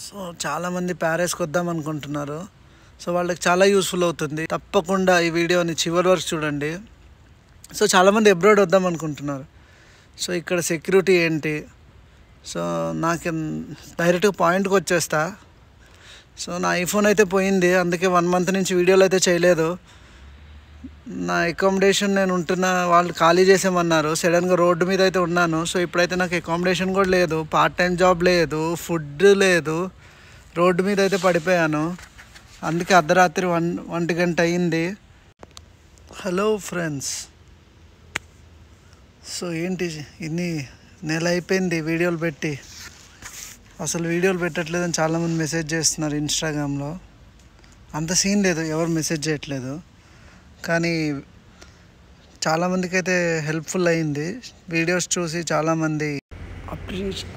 So చాలామంది ప్యారిస్కి వద్దాం అనుకుంటున్నారు. సో వాళ్ళకి చాలా యూస్ఫుల్ అవుతుంది. తప్పకుండా ఈ వీడియోని చివరి వరకు చూడండి. సో చాలామంది అబ్రాడ్ వద్దాం అనుకుంటున్నారు. సో ఇక్కడ సెక్యూరిటీ ఏంటి, సో నాకు డైరెక్ట్గా పాయింట్కి వచ్చేస్తా. సో నా ఐఫోన్ అయితే పోయింది, అందుకే 1 month నుంచి వీడియోలు అయితే చేయలేదు. నా అకామిడేషన్ నేను ఉంటున్న వాళ్ళు ఖాళీ చేసేమన్నారు. సడన్గా రోడ్డు మీద అయితే ఉన్నాను. సో ఇప్పుడైతే నాకు అకామిడేషన్ కూడా లేదు, పార్ట్ టైం జాబ్ లేదు, ఫుడ్ లేదు, రోడ్డు మీద అయితే పడిపోయాను. అందుకే అర్ధరాత్రి 1 గంట అయింది. హలో ఫ్రెండ్స్, సో ఏంటి ఇన్ని నెల అయిపోయింది వీడియోలు పెట్టి, అసలు వీడియోలు పెట్టట్లేదని చాలామంది మెసేజ్ చేస్తున్నారు ఇన్స్టాగ్రామ్లో. అంత సీన్ లేదు, ఎవరు మెసేజ్ చేయట్లేదు, కానీ చాలామందికి అయితే హెల్ప్ఫుల్ అయింది. వీడియోస్ చూసి చాలామంది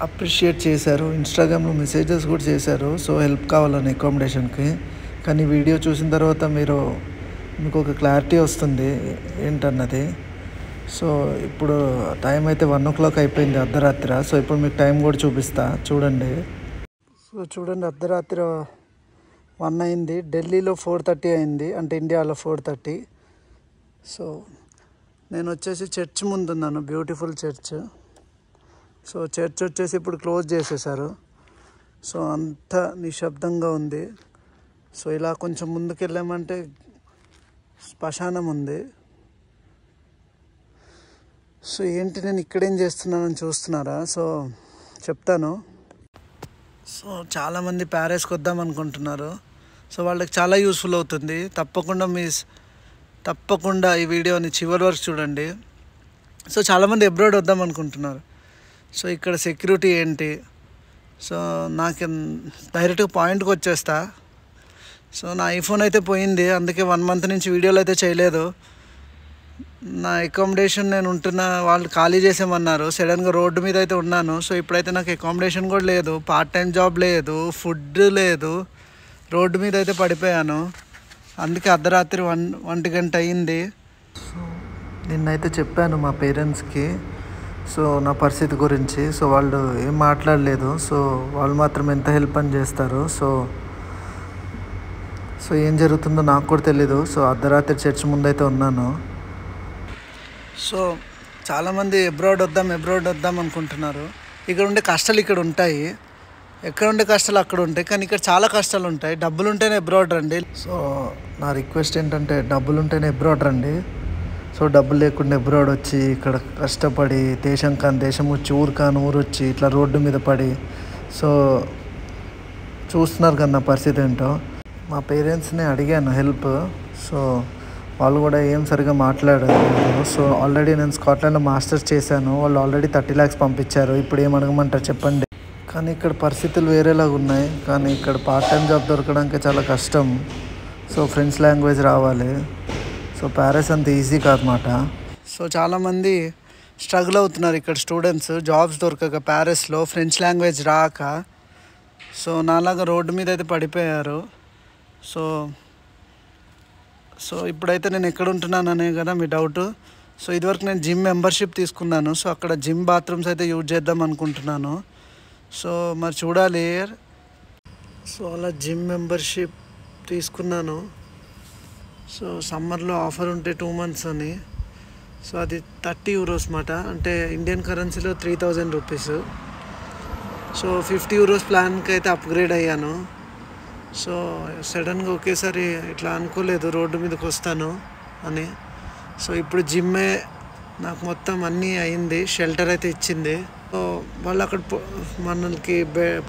అప్రిషియేట్ చేశారు, ఇన్స్టాగ్రామ్లో మెసేజెస్ కూడా చేశారు. సో హెల్ప్ కావాలని అకామిడేషన్కి. కానీ వీడియో చూసిన తర్వాత మీకు ఒక క్లారిటీ వస్తుంది ఏంటన్నది. సో ఇప్పుడు టైం అయితే 1 o'clock అయిపోయింది, అర్ధరాత్రి. సో ఇప్పుడు మీకు టైం కూడా చూపిస్తా, చూడండి. సో చూడండి, అర్ధరాత్రి 1 అయింది. ఢిల్లీలో 4:30 అయింది, అంటే ఇండియాలో 4:30. సో నేను వచ్చేసి చర్చ్ ముందున్నాను, బ్యూటిఫుల్ చర్చ్. సో చర్చ్ వచ్చేసి ఇప్పుడు క్లోజ్ చేసేసారు. సో అంత నిశ్శబ్దంగా ఉంది. సో ఇలా కొంచెం ముందుకు వెళ్ళామంటే శ్మశానం ఉంది. సో ఏంటి నేను ఇక్కడేం చేస్తున్నానని చూస్తున్నారా? సో చెప్తాను. సో చాలామంది ప్యారిస్కి వద్దాం అనుకుంటున్నారు. సో వాళ్ళకి చాలా యూస్ఫుల్ అవుతుంది. తప్పకుండా ఈ వీడియోని చివరి వరకు చూడండి. సో చాలామంది అబ్రాడ్ వద్దాం అనుకుంటున్నారు. సో ఇక్కడ సెక్యూరిటీ ఏంటి, సో నాకు డైరెక్ట్గా పాయింట్కి వచ్చేస్తా. సో నా ఐఫోన్ అయితే పోయింది, అందుకే 1 month నుంచి వీడియోలు అయితే చేయలేదు. నా అకామిడేషన్ నేను ఉంటున్న వాళ్ళు ఖాళీ చేసేమన్నారు. సడన్గా రోడ్డు మీద అయితే ఉన్నాను. సో ఇప్పుడైతే నాకు అకామిడేషన్ కూడా లేదు, పార్ట్ టైం జాబ్ లేదు, ఫుడ్ లేదు, రోడ్డు మీద అయితే పడిపోయాను. అందుకే అర్ధరాత్రి 1 గంట అయింది. సో నిన్నైతే చెప్పాను మా పేరెంట్స్కి, సో నా పరిస్థితి గురించి. సో వాళ్ళు ఏం మాట్లాడలేదు. సో వాళ్ళు మాత్రం ఎంత హెల్ప్ అని చేస్తారు. సో ఏం జరుగుతుందో నాకు కూడా తెలీదు. సో అర్ధరాత్రి చర్చ్ ముందైతే ఉన్నాను. సో చాలామంది అబ్రాడ్ వద్దాం అనుకుంటున్నారు. ఇక్కడ ఉండే కష్టాలు ఇక్కడ ఉంటాయి, ఎక్కడ ఉండే కష్టాలు అక్కడ ఉంటాయి, కానీ ఇక్కడ చాలా కష్టాలు ఉంటాయి. డబ్బులు ఉంటేనే అబ్రాడ్ రండి. సో నా రిక్వెస్ట్ ఏంటంటే డబ్బులు ఉంటేనే అబ్రాడ్ రండి. సో డబ్బులు లేకుండా అబ్రాడ్ వచ్చి ఇక్కడ కష్టపడి దేశం వచ్చి ఊరు వచ్చి ఇట్లా రోడ్డు మీద పడి, సో చూస్తున్నారు కదా నా పరిస్థితి ఏంటో. మా పేరెంట్స్ని అడిగాను హెల్ప్. సో వాళ్ళు కూడా ఏం సరిగా మాట్లాడారు. సో ఆల్రెడీ నేను స్కాట్లాండ్లో మాస్టర్స్ చేశాను. వాళ్ళు ఆల్రెడీ 30 lakhs పంపించారు. ఇప్పుడు ఏం అడగమంటారు చెప్పండి. కానీ ఇక్కడ పరిస్థితులు వేరేలాగా ఉన్నాయి. కానీ ఇక్కడ పార్ట్ టైం జాబ్ దొరకడానికి చాలా కష్టం. సో ఫ్రెంచ్ లాంగ్వేజ్ రావాలి. సో ప్యారిస్ అంత ఈజీ కాదన్నమాట. సో చాలామంది స్ట్రగుల్ అవుతున్నారు ఇక్కడ స్టూడెంట్స్, జాబ్స్ దొరకక ప్యారిస్లో, ఫ్రెంచ్ లాంగ్వేజ్ రాక. సో నాలాగా రోడ్డు మీద అయితే పడిపోయారు. సో ఇప్పుడైతే నేను ఎక్కడ ఉంటున్నాననే కదా మీ డౌట్. సో ఇదివరకు నేను జిమ్ మెంబర్షిప్ తీసుకున్నాను. సో అక్కడ జిమ్ బాత్రూమ్స్ అయితే యూజ్ చేద్దాం అనుకుంటున్నాను. సో మరి చూడాలి. సో అలా జిమ్ మెంబర్షిప్ తీసుకున్నాను. సో సమ్మర్లో ఆఫర్ ఉంటే 2 months అని. సో అది 30 euros మాట, అంటే ఇండియన్ కరెన్సీలో 3000 rupees. సో 50 euros ప్లాన్కి అయితే అప్గ్రేడ్ అయ్యాను. సో సడన్గా ఒకేసారి ఇట్లా అనుకోలేదు రోడ్డు మీదకి వస్తాను అని. సో ఇప్పుడు జిమ్మే నాకు మొత్తం అన్నీ అయింది, షెల్టర్ అయితే ఇచ్చింది. సో వాళ్ళు అక్కడ మనకి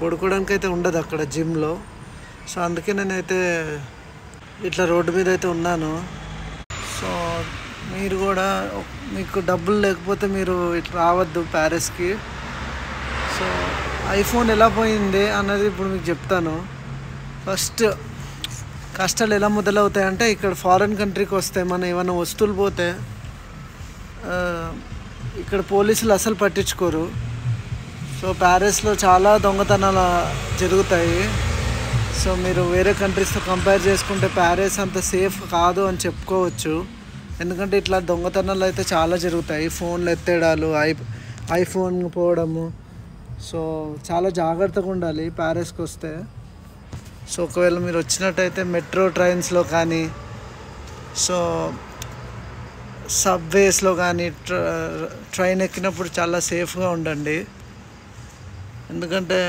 పడుకోవడానికి అయితే ఉండదు అక్కడ జిమ్లో. సో అందుకే నేనైతే ఇట్లా రోడ్డు మీద అయితే ఉన్నాను. సో మీరు కూడా, మీకు డబ్బులు లేకపోతే మీరు ఇట్లా రావద్దు ప్యారిస్కి. సో ఐఫోన్ ఎలా పోయింది అన్నది ఇప్పుడు మీకు చెప్తాను. ఫస్ట్ కష్టాలు ఎలా మొదలవుతాయంటే, ఇక్కడ ఫారెన్ కంట్రీకి వస్తే మనం ఏమైనా వస్తువులు పోతే ఇక్కడ పోలీసులు అసలు పట్టించుకోరు. సో ప్యారిస్లో చాలా దొంగతనాలు జరుగుతాయి. సో మీరు వేరే కంట్రీస్తో కంపేర్ చేసుకుంటే ప్యారిస్ అంత సేఫ్ కాదు అని చెప్పుకోవచ్చు. ఎందుకంటే ఇట్లా దొంగతనాలు అయితే చాలా జరుగుతాయి. ఫోన్లు ఎత్తేడాలు, ఐఫోన్ పోవడము, సో చాలా జాగ్రత్తగా ఉండాలి ప్యారిస్కి వస్తే. సో ఒకవేళ మీరు వచ్చినట్టయితే మెట్రో ట్రైన్స్లో కానీ, సో సబ్వేస్లో కానీ ట్రైన్ ఎక్కినప్పుడు చాలా సేఫ్గా ఉండండి. ఎందుకంటే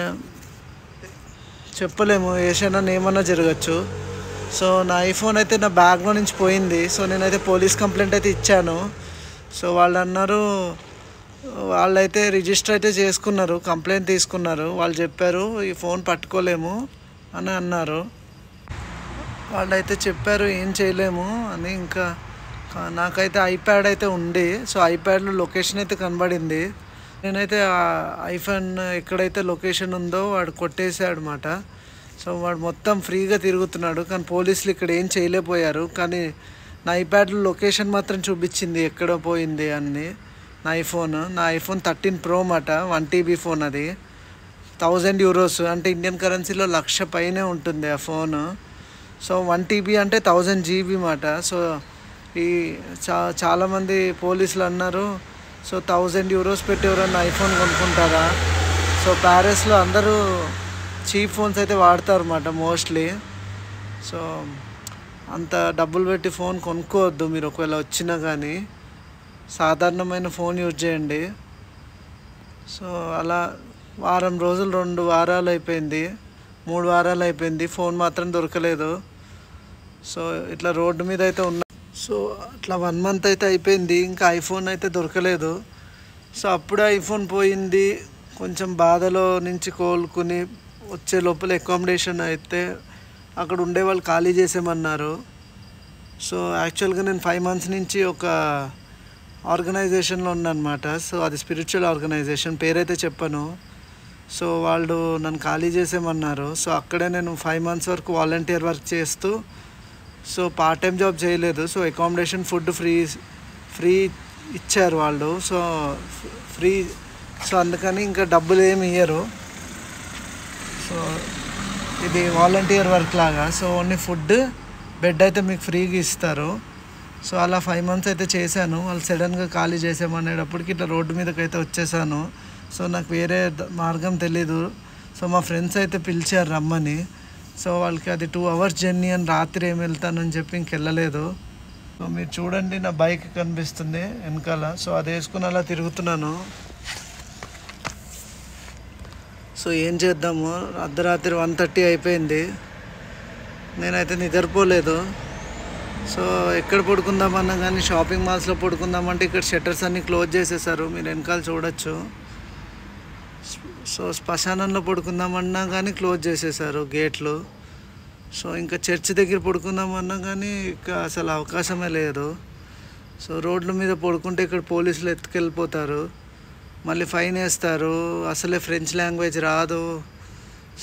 చెప్పలేము, ఏషైనా ఏమన్నా జరగచ్చు. సో నా ఐఫోన్ అయితే నా బ్యాగ్లో నుంచి పోయింది. సో నేనైతే పోలీస్ కంప్లైంట్ అయితే ఇచ్చాను. సో వాళ్ళు అన్నారు, వాళ్ళైతే రిజిస్టర్ అయితే చేసుకున్నారు, కంప్లైంట్ తీసుకున్నారు. వాళ్ళు చెప్పారు ఈ ఫోన్ పట్టుకోలేము అని అన్నారు. వాళ్ళైతే చెప్పారు ఏం చేయలేము అని. ఇంకా నాకైతే ఐప్యాడ్ అయితే ఉంది. సో ఐప్యాడ్లో లొకేషన్ అయితే కనబడింది. నేనైతే ఆ ఐఫోన్ ఎక్కడైతే లొకేషన్ ఉందో వాడు కొట్టేసాడు అన్నమాట. సో వాడు మొత్తం ఫ్రీగా తిరుగుతున్నాడు. కానీ పోలీసులు ఇక్కడ ఏం చేయలేకపోయారు. కానీ నా ఐప్యాడ్లో లొకేషన్ మాత్రం చూపించింది ఎక్కడ పోయింది అని. నా ఐఫోన్ 13 Pro అన్నమాట. 1 TB ఫోన్. అది 1000 euros అంటే ఇండియన్ కరెన్సీలో 1,00,000 పైనే ఉంటుంది ఆ ఫోను. సో 1 TB అంటే 1000 GB అన్నమాట. సో ఈ చాలామంది పోలీసులు అన్నారు, సో 1000 euros పెట్టి ఎవరన్నా ఐఫోన్ కొనుక్కుంటారా? సో ప్యారిస్లో అందరూ చీప్ ఫోన్స్ అయితే వాడతారు అన్నమాట మోస్ట్లీ. సో అంత డబ్బులు పెట్టి ఫోన్ కొనుక్కోవద్దు మీరు. ఒకవేళ వచ్చినా కానీ సాధారణమైన ఫోన్ యూజ్ చేయండి. సో అలా వారం రోజులు, 2 వారాలు అయిపోయింది, 3 వారాలు అయిపోయింది, ఫోన్ మాత్రం దొరకలేదు. సో ఇట్లా రోడ్డు మీద అయితే ఉన్నా. సో అట్లా 1 month అయితే అయిపోయింది, ఇంకా ఐఫోన్ అయితే దొరకలేదు. సో అప్పుడే ఐఫోన్ పోయింది. కొంచెం బాధలో నుంచి కోలుకుని వచ్చే లోపల అకామిడేషన్ అయితే అక్కడ ఉండేవాళ్ళు ఖాళీ చేసేమన్నారు. సో యాక్చువల్గా నేను 5 months నుంచి ఒక ఆర్గనైజేషన్లో ఉన్నానమాట. సో అది స్పిరిచువల్ ఆర్గనైజేషన్, పేరైతే చెప్పను. సో వాళ్ళు నన్ను ఖాళీ చేసేమన్నారు. సో అక్కడే నేను 5 months వరకు వాలంటీర్ వర్క్ చేస్తూ, సో పార్ట్ టైం జాబ్ చేయలేదు. సో అకామిడేషన్, ఫుడ్ ఫ్రీ ఇచ్చారు వాళ్ళు. So free. సో అందుకని ఇంకా డబ్బులు ఏమి ఇయ్యరు. సో ఇది వాలంటీర్ వర్క్ లాగా. సో ఓన్లీ ఫుడ్, బెడ్ అయితే మీకు ఫ్రీగా ఇస్తారు. సో అలా 5 months అయితే చేశాను. వాళ్ళు సడన్గా ఖాళీ చేసామనేటప్పటికి ఇట్లా రోడ్డు మీదకి అయితే వచ్చేసాను. సో నాకు వేరే మార్గం తెలీదు. సో మా ఫ్రెండ్స్ అయితే పిలిచారు రమ్మని. సో వాళ్ళకి అది 2 hours జర్నీ అని, రాత్రి ఏమి వెళ్తానని చెప్పి ఇంకెళ్ళలేదు. సో మీరు చూడండి, నా బైక్ కనిపిస్తుంది వెనకాల. సో అది వేసుకుని అలా తిరుగుతున్నాను. సో ఏం చేద్దాము, అర్ధరాత్రి 1:30 అయిపోయింది, నేనైతే నిద్రపోలేదు. సో ఎక్కడ పడుకుందామన్నా కానీ షాపింగ్ మాల్స్లో పడుకుందామంటే ఇక్కడ షట్టర్స్ అన్నీ క్లోజ్ చేసేసారు, మీరు వెనకాల చూడొచ్చు. సో శ్మశానంలో పడుకుందామన్నా కానీ క్లోజ్ చేసేసారు గేట్లు. సో ఇంకా చర్చ్ దగ్గర పడుకుందామన్నా కానీ ఇక అసలు అవకాశమే లేదు. సో రోడ్ల మీద పడుకుంటే ఇక్కడ పోలీసులు ఎత్తుకెళ్ళిపోతారు, మళ్ళీ ఫైన్ వేస్తారు, అసలే ఫ్రెంచ్ లాంగ్వేజ్ రాదు.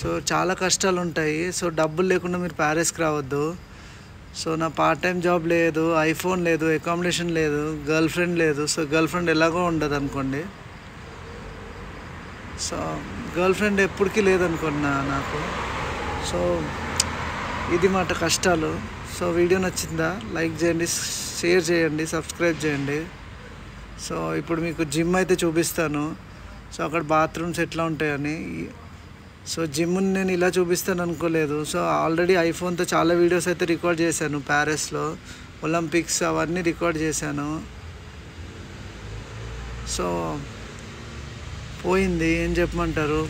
సో చాలా కష్టాలు ఉంటాయి. సో డబ్బులు లేకుండా మీరు ప్యారిస్కి రావద్దు. సో నా పార్ట్ టైం జాబ్ లేదు, ఐఫోన్ లేదు, అకామిడేషన్ లేదు, గర్ల్ ఫ్రెండ్ లేదు. సో గర్ల్ ఫ్రెండ్ ఎలాగో ఉండదు అనుకోండి. సో గర్ల్ ఫ్రెండ్ ఎప్పటికీ లేదనుకున్నా నాకు. సో ఇది మాట కష్టాలు. సో వీడియో నచ్చిందా? లైక్ చేయండి, షేర్ చేయండి, సబ్స్క్రైబ్ చేయండి. సో ఇప్పుడు మీకు జిమ్ అయితే చూపిస్తాను. సో అక్కడ బాత్రూమ్స్ ఎట్లా ఉంటాయని. సో జిమ్ని నేను ఇలా చూపిస్తాను అనుకోలేదు. సో ఆల్రెడీ ఐఫోన్తో చాలా వీడియోస్ అయితే రికార్డ్ చేశాను ప్యారిస్లో, ఒలింపిక్స్ అవన్నీ రికార్డ్ చేశాను. సో పోయింది, ఏం చెప్పమంటారు.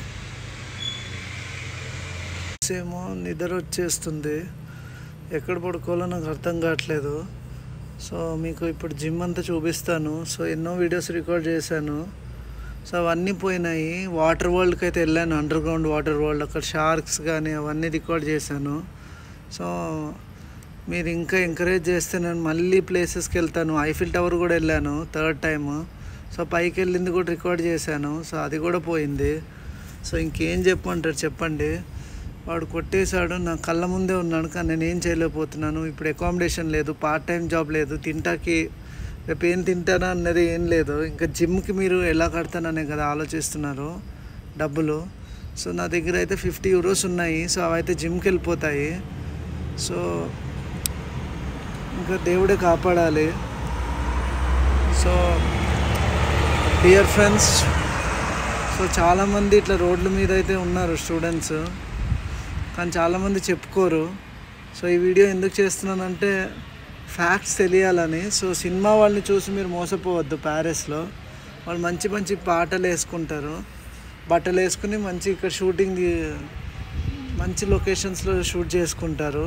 ఏమో నిద్ర వచ్చేస్తుంది, ఎక్కడ పడుకోవాలో నాకు అర్థం కావట్లేదు. సో మీకు ఇప్పుడు జిమ్ అంతా చూపిస్తాను. సో ఎన్నో వీడియోస్ రికార్డ్ చేశాను. సో అవన్నీ పోయినాయి. వాటర్ వరల్డ్కి అయితే వెళ్ళాను, అండర్ గ్రౌండ్ వాటర్ వరల్డ్. అక్కడ షార్క్స్ కానీ అవన్నీ రికార్డ్ చేశాను. సో మీరు ఇంకా ఎంకరేజ్ చేస్తే నేను మళ్ళీ ప్లేసెస్కి వెళ్తాను. ఐఫిల్ టవర్ కూడా వెళ్ళాను 3rd time. సో పైకి వెళ్ళింది కూడా రికార్డ్ చేశాను. సో అది కూడా పోయింది. సో ఇంకేం చెప్పమంటారు చెప్పండి. వాడు కొట్టేశాడు, నా కళ్ళ ముందే ఉన్నాడు, కానీ నేను ఏం చేయలేకపోతున్నాను. ఇప్పుడు అకామిడేషన్ లేదు, పార్ట్ టైం జాబ్ లేదు, తింటాకి రేపు ఏం తింటానా అన్నది ఏం లేదు. ఇంకా జిమ్కి మీరు ఎలా కడతాననే కదా ఆలోచిస్తున్నారు డబ్బులు. సో నా దగ్గర అయితే 50 euros ఉన్నాయి. సో అవైతే జిమ్కి వెళ్ళిపోతాయి. సో ఇంకా దేవుడే కాపాడాలి. సో డియర్ ఫ్రెండ్స్, సో చాలామంది ఇట్లా రోడ్ల మీద అయితే ఉన్నారు స్టూడెంట్స్, కానీ చాలామంది చెప్పుకోరు. సో ఈ వీడియో ఎందుకు చేస్తున్నానంటే ఫ్యాక్ట్స్ తెలియాలని. సో సినిమా వాళ్ళని చూసి మీరు మోసపోవద్దు. ప్యారిస్లో వాళ్ళు మంచి మంచి పాటలు వేసుకుంటారు, బట్టలు వేసుకుని మంచి ఇక్కడ షూటింగ్ మంచి లొకేషన్స్లో షూట్ చేసుకుంటారు,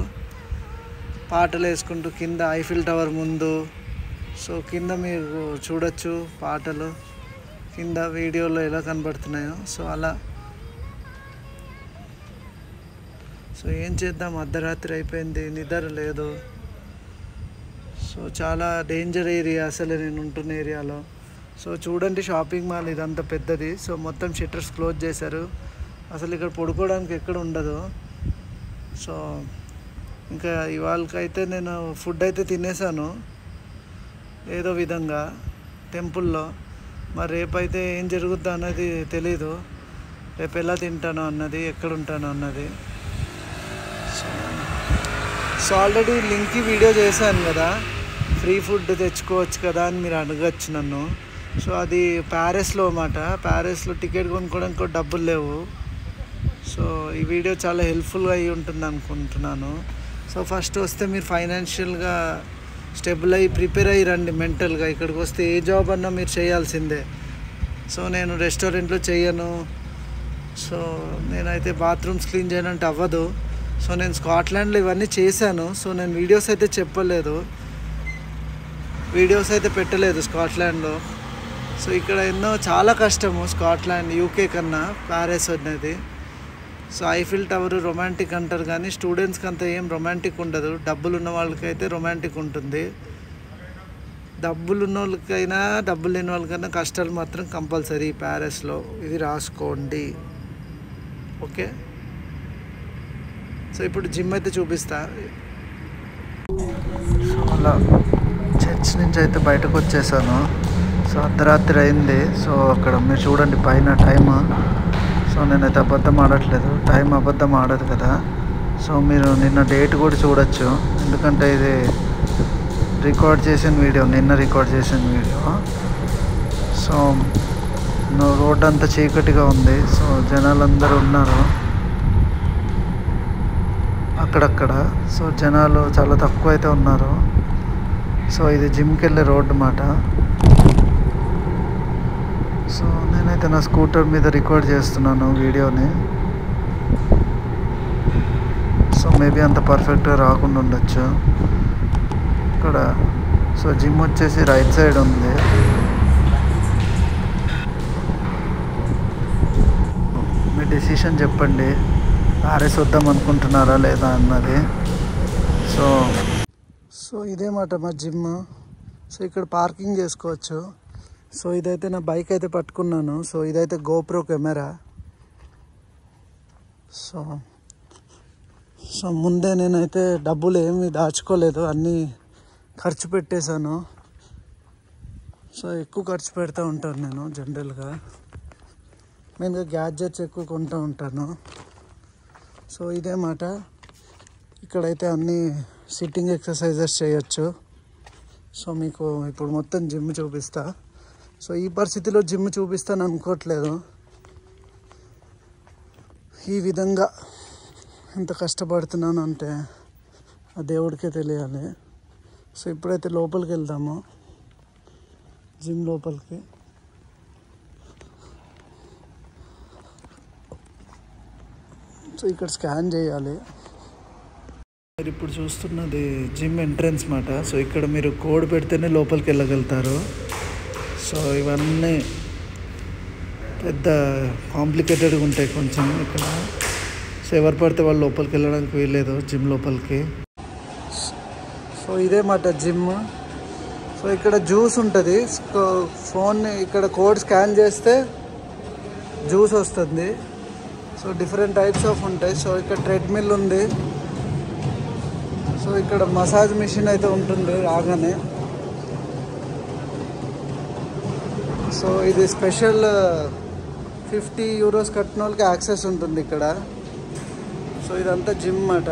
పాటలు వేసుకుంటూ కింద ఐఫిల్ టవర్ ముందు. సో కింద మీరు చూడొచ్చు పాటలు కింద వీడియోలో ఎలా కనబడుతున్నాయో. సో అలా. సో ఏం చేద్దాం, అర్ధరాత్రి అయిపోయింది, నిద్ర లేదు. సో చాలా డేంజర్ ఏరియా అసలు నేను ఉంటున్న ఏరియాలో. సో చూడండి షాపింగ్ మాల్ ఇదంతా పెద్దది. సో మొత్తం షట్టర్స్ క్లోజ్ చేశారు, అసలు ఇక్కడ పడుకోవడానికి ఎక్కడ ఉండదు. సో ఇంకా ఇవాళకైతే నేను ఫుడ్ అయితే తినేసాను ఏదో విధంగా టెంపుల్లో. మరి రేపైతే ఏం జరుగుద్దో అన్నది తెలీదు, రేపు ఎలా తింటానో అన్నది, ఎక్కడ ఉంటానో అన్నది. సో ఆల్రెడీ లింక్కి వీడియో చేశాను కదా, ఫ్రీ ఫుడ్ తెచ్చుకోవచ్చు కదా అని మీరు అడగచ్చు నన్ను. సో అది ప్యారిస్లో అన్నమాట. ప్యారిస్లో టికెట్ కొనుక్కోవడానికి కూడా డబ్బులు లేవు. సో ఈ వీడియో చాలా హెల్ప్ఫుల్గా అయ్యి ఉంటుంది అనుకుంటున్నాను. సో ఫస్ట్ వస్తే మీరు ఫైనాన్షియల్గా స్టెబుల్ అయ్యి ప్రిపేర్ అయ్యి రండి మెంటల్గా. ఇక్కడికి వస్తే ఏ జాబ్ అన్నా మీరు చేయాల్సిందే. సో నేను రెస్టారెంట్లో చేయను, సో నేనైతే బాత్రూమ్స్ క్లీన్ చేయనంటే అవ్వదు. సో నేను స్కాట్లాండ్లో ఇవన్నీ చేశాను. సో నేను వీడియోస్ అయితే చెప్పలేదు, వీడియోస్ అయితే పెట్టలేదు స్కాట్లాండ్లో. సో ఇక్కడ ఎన్నో చాలా కష్టము స్కాట్లాండ్ యూకే కన్నా ప్యారిస్ అనేది. సో ఐఫిల్ టవర్ రొమాంటిక్ అంటారు కానీ స్టూడెంట్స్కి అంత ఏం రొమాంటిక్ ఉండదు. డబ్బులు ఉన్న వాళ్ళకైతే రొమాంటిక్ ఉంటుంది, డబ్బులు ఉన్న వాళ్ళకైనా డబ్బులు లేని వాళ్ళకైనా కష్టాలు మాత్రం కంపల్సరీ ప్యారిస్లో. ఇది రాసుకోండి, ఓకే. సో ఇప్పుడు జిమ్ అయితే చూపిస్తా. సో అలా చర్చ్ నుంచి అయితే బయటకు వచ్చేసాను. సో అర్ధరాత్రి అయింది. సో అక్కడ మీరు చూడండి పైన టైమ్. సో నేనైతే అబద్ధం ఆడట్లేదు, టైం అబద్ధం ఆడదు కదా. సో మీరు నిన్న డేట్ కూడా చూడొచ్చు, ఎందుకంటే ఇది రికార్డ్ చేసిన వీడియో, నిన్న రికార్డ్ చేసిన వీడియో. సో రోడ్ అంతా చీకటిగా ఉంది. సో జనాలందరూ ఉన్నారు అక్కడక్కడ. సో జనాలు చాలా తక్కువ అయితే ఉన్నారు. సో ఇది జిమ్కి వెళ్ళే రోడ్ అన్నమాట. సో నేనైతే నా స్కూటర్ మీద రికార్డ్ చేస్తున్నాను వీడియోని. సో మేబీ అంత పర్ఫెక్ట్గా రాకుండా ఉండొచ్చు ఇక్కడ. సో జిమ్ వచ్చేసి రైట్ సైడ్ ఉంది. మీ డెసిషన్ చెప్పండి, ప్యారిస్ వద్దాం అనుకుంటున్నారా లేదా అన్నది. సో ఇదే మాట మా జిమ్. సో ఇక్కడ పార్కింగ్ చేసుకోవచ్చు. సో ఇదైతే నా బైక్ అయితే పట్టుకున్నాను. సో ఇదైతే గోప్రో కెమెరా. సో ముందే నేనైతే డబ్బులు ఏమీ దాచుకోలేదు, అన్నీ ఖర్చు పెట్టేశాను. సో ఎక్కువ ఖర్చు పెడతా ఉంటాను నేను జనరల్గా, మెయిన్గా గ్యాడ్జెట్స్ ఎక్కువ కొంటూ ఉంటాను. సో ఇదే మాట, ఇక్కడైతే అన్నీ సిట్టింగ్ ఎక్సర్సైజెస్ చేయొచ్చు. సో మీకు ఇప్పుడు మొత్తం జిమ్ చూపిస్తా. సో ఈ పరిస్థితిలో జిమ్ చూపిస్తాను అనుకోవట్లేదు, ఈ విధంగా ఎంత కష్టపడుతున్నాను అంటే ఆ దేవుడికే తెలియాలి. సో ఇప్పుడైతే లోపలికి వెళ్దాము, జిమ్ లోపలికి. సో ఇక్కడ స్కాన్ చేయాలి. మీరు ఇప్పుడు చూస్తున్నది జిమ్ ఎంట్రన్స్ మాట. సో ఇక్కడ మీరు కోడ్ పెడితేనే లోపలికి వెళ్ళగలుగుతారు. సో ఇవన్నీ పెద్ద కాంప్లికేటెడ్గా ఉంటాయి కొంచెం ఇక్కడ. సో ఎవరు పడితే వాళ్ళు లోపలికి వెళ్ళడానికి వీల్లేదు జిమ్ లోపలికి. సో ఇదే మాట జిమ్. సో ఇక్కడ జ్యూస్ ఉంటుంది. ఫోన్ ఇక్కడ కోడ్ స్కాన్ చేస్తే జ్యూస్ వస్తుంది. సో డిఫరెంట్ టైప్స్ ఆఫ్ ఉంటాయి. సో ఇక్కడ ట్రెడ్మిల్ ఉంది. సో ఇక్కడ మసాజ్ మిషన్ అయితే ఉంటుంది రాగానే. సో ఇది స్పెషల్ €50 కట్టిన వాళ్ళకి యాక్సెస్ ఉంటుంది ఇక్కడ. సో ఇదంతా జిమ్ అన్నమాట.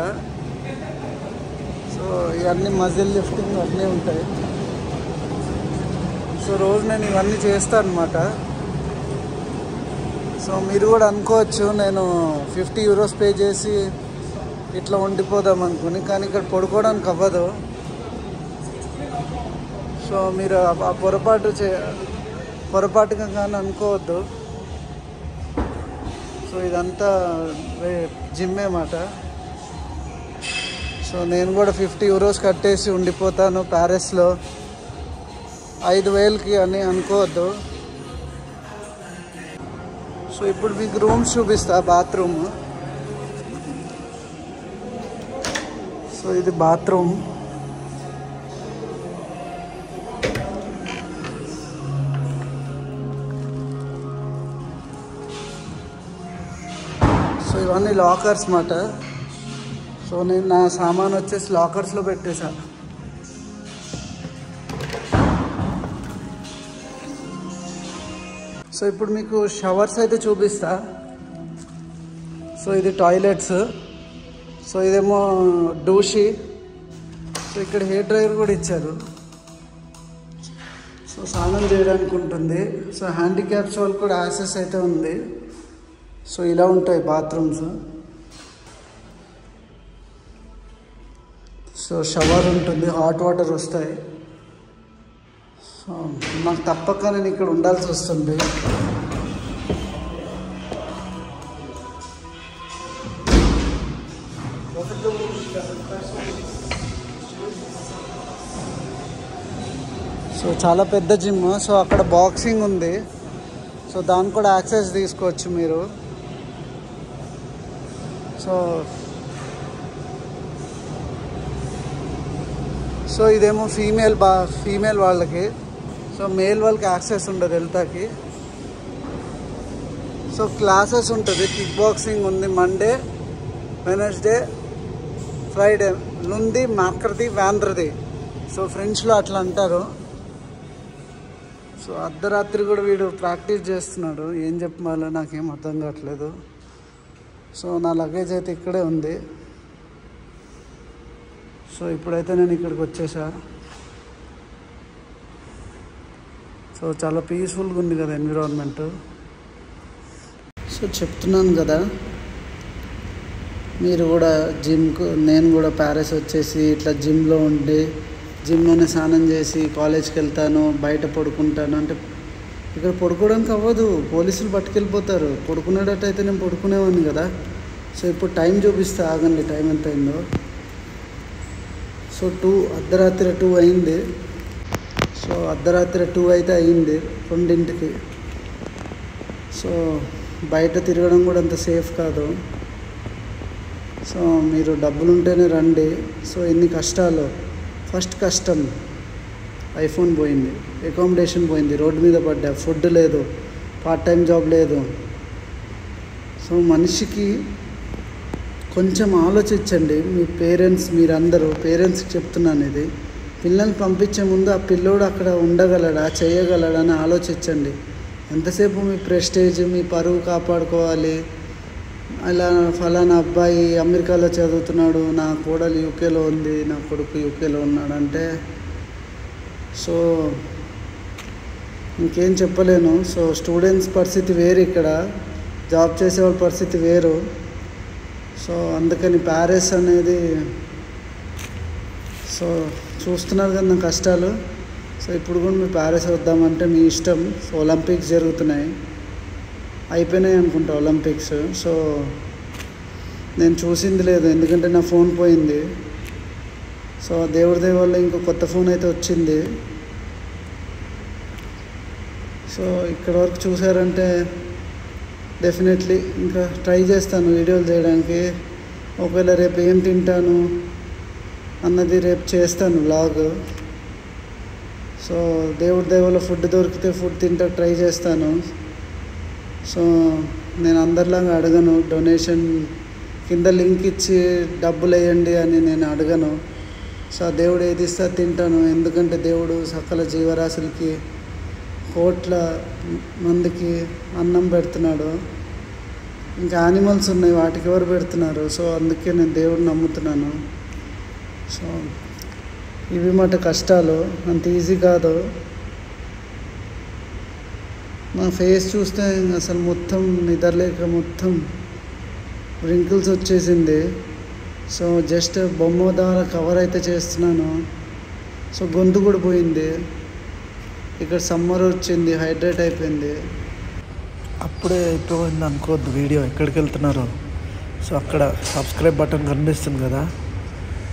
సో ఇవన్నీ మజిల్ లిఫ్టింగ్ అన్నీ ఉంటాయి. సో రోజు నేను ఇవన్నీ చేస్తాను అన్నమాట. సో మీరు కూడా అనుకోవచ్చు నేను 50 euros పే చేసి ఇట్లా ఉండిపోదాం అనుకుని, కానీ ఇక్కడ పడుకోవడానికి అవ్వదు. సో మీరు ఆ పొరపాటుగా కానీ అనుకోవద్దు. సో ఇదంతా జిమ్మే మాట. సో నేను కూడా 50 euros కట్టేసి ఉండిపోతాను ప్యారిస్లో 5,000కి అని అనుకోవద్దు. సో ఇప్పుడు మీకు రూమ్స్ చూపిస్తా, బాత్రూమ్. సో ఇది బాత్రూమ్. సో ఇవన్నీ లాకర్స్ మాట. సో నేను నా సామాన్ వచ్చేసి లాకర్స్లో పెట్టేశా. సో ఇప్పుడు మీకు షవర్స్ అయితే చూపిస్తా. సో ఇది టాయిలెట్స్. సో ఇదేమో డూషి. సో ఇక్కడ హెయిర్ డ్రైయర్ కూడా ఇచ్చారు. సో స్నానం చేయడానికి ఉంటుంది. సో హ్యాండిక్యాప్స్ వాళ్ళు కూడా యాక్సెస్ అయితే ఉంది. సో ఇలా ఉంటాయి బాత్రూమ్స్. సో షవర్ ఉంటుంది, హాట్ వాటర్ వస్తాయి. సో నాకు తప్పక నేను ఇక్కడ ఉండాల్సి వస్తుంది. సో చాలా పెద్ద జిమ్. సో అక్కడ బాక్సింగ్ ఉంది. సో దానికి కూడా యాక్సెస్ తీసుకోవచ్చు మీరు. సో ఇదేమో ఫీమేల్ వాళ్ళకి. సో మేల్ వాళ్ళకి యాక్సెస్ ఉండదు వెళ్తాకి. సో క్లాసెస్ ఉంటుంది. కిక్ బాక్సింగ్ ఉంది మండే, వెనస్డే, ఫ్రైడే. లుంది, మార్కర్ది, వ్యాంద్రది. సో ఫ్రెంచ్లో అట్లా అంటారు. సో అర్ధరాత్రి కూడా వీడు ప్రాక్టీస్ చేస్తున్నాడు. ఏం చెప్పాలో నాకేం అర్థం కావట్లేదు. సో నా లగేజ్ అయితే ఇక్కడే ఉంది. సో ఇప్పుడైతే నేను ఇక్కడికి వచ్చేసా. సో చాలా పీస్ఫుల్గా ఉంది కదా ఎన్విరాన్మెంట్. సో చెప్తున్నాను కదా, మీరు కూడా నేను కూడా ప్యారిస్ వచ్చేసి ఇట్లా జిమ్లో ఉండి జిమ్లోనే స్నానం చేసి కాలేజ్కి వెళ్తాను, బయట పడుకుంటాను అంటే ఇక్కడ పడుకోవడానికి అవ్వదు. పోలీసులు పట్టుకెళ్ళిపోతారు. పడుకునేటట్టయితే నేను పడుకునేవాడిని కదా. సో ఇప్పుడు టైం చూపిస్తే ఆగండి, టైం ఎంత అయిందో. సో అర్ధరాత్రి 2 అయింది. సో అర్ధరాత్రి 2 అయితే అయింది, 2ంటికి. సో బయట తిరగడం కూడా అంత సేఫ్ కాదు. సో మీరు డబ్బులు ఉంటేనే రండి. సో ఎన్ని కష్టాలు. ఫస్ట్ కష్టం ఐఫోన్ పోయింది, అకామిడేషన్ పోయింది, రోడ్డు మీద పడ్డా, ఫుడ్ లేదు, పార్ట్ టైం జాబ్ లేదు. సో మనిషికి కొంచెం ఆలోచించండి. మీ మీరందరూ పేరెంట్స్కి చెప్తున్నాను ఇది. పిల్లల్ని పంపించే ముందు ఆ పిల్లోడు అక్కడ ఉండగలడా, చేయగలడా అని ఆలోచించండి. ఎంతసేపు మీ ప్రెస్టేజ్, మీ పరువు కాపాడుకోవాలి. అలా ఫలానా అబ్బాయి అమెరికాలో చదువుతున్నాడు, నా కోడలు యూకేలో ఉంది, నా కొడుకు యూకేలో ఉన్నాడంటే సో ఇంకేం చెప్పలేను. సో స్టూడెంట్స్ పరిస్థితి వేరు, ఇక్కడ జాబ్ చేసేవాళ్ళ పరిస్థితి వేరు. సో అందుకని ప్యారిస్ అనేది సో చూస్తున్నారు కదా నా కష్టాలు. సో ఇప్పుడు కూడా మీరు ప్యారిస్ వద్దామంటే మీ ఇష్టం. సో ఒలింపిక్స్ జరుగుతున్నాయి, అయిపోయినాయి అనుకుంటా ఒలింపిక్స్. సో నేను చూసింది లేదు, ఎందుకంటే నా ఫోన్ పోయింది. సో దేవుడి దయ వల్ల ఇంకో కొత్త ఫోన్ అయితే వచ్చింది. సో ఇక్కడ వరకు చూసారంటే డెఫినెట్లీ ఇంకా ట్రై చేస్తాను వీడియోలు చేయడానికి. ఒకవేళ రేపు ఏం తింటాను అన్నది రేపు చేస్తాను వ్లాగ్. సో దేవుడి దయ వల్ల ఫుడ్ దొరికితే ఫుడ్ తింటా ట్రై చేస్తాను. సో నేను అందరిలాగా అడగను, డొనేషన్ కింద లింక్ ఇచ్చి డబ్బులు వేయండి అని నేను అడగను. సో దేవుడు ఏది ఇస్తా తింటాను. ఎందుకంటే దేవుడు సకల జీవరాశులకి కోట్ల మందికి అన్నం పెడుతున్నాడు. ఇంకా యానిమల్స్ ఉన్నాయి, వాటికి ఎవరు పెడుతున్నారు? సో అందుకే నేను దేవుడిని నమ్ముతున్నాను. సో ఇవి మాట కష్టాలు, అంత ఈజీ కాదు. నా ఫేస్ చూస్తే అసలు మొత్తం నిద్రలేక మొత్తం రింకిల్స్ వచ్చేసింది. సో జస్ట్ బొమ్మ ద్వారా కవర్ అయితే చేస్తున్నాను. సో గొంతు కూడా పోయింది. ఇక్కడ సమ్మర్ వచ్చింది, హైడ్రేట్ అయిపోయింది. అప్పుడే అయిపోయింది అనుకోవద్దు వీడియో. ఎక్కడికి వెళ్తున్నారు? సో అక్కడ సబ్స్క్రైబ్ బటన్ కనిపిస్తుంది కదా,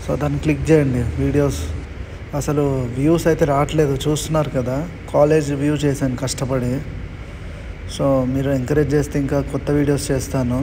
సో దాన్ని క్లిక్ చేయండి. వీడియోస్ అసలు వ్యూస్ అయితే రావట్లేదు, చూస్తున్నారు కదా. కాలేజ్ వ్యూ చేశాను కష్టపడి. సో మీరు ఎంకరేజ్ చేస్తే ఇంకా కొత్త వీడియోస్ చేస్తాను.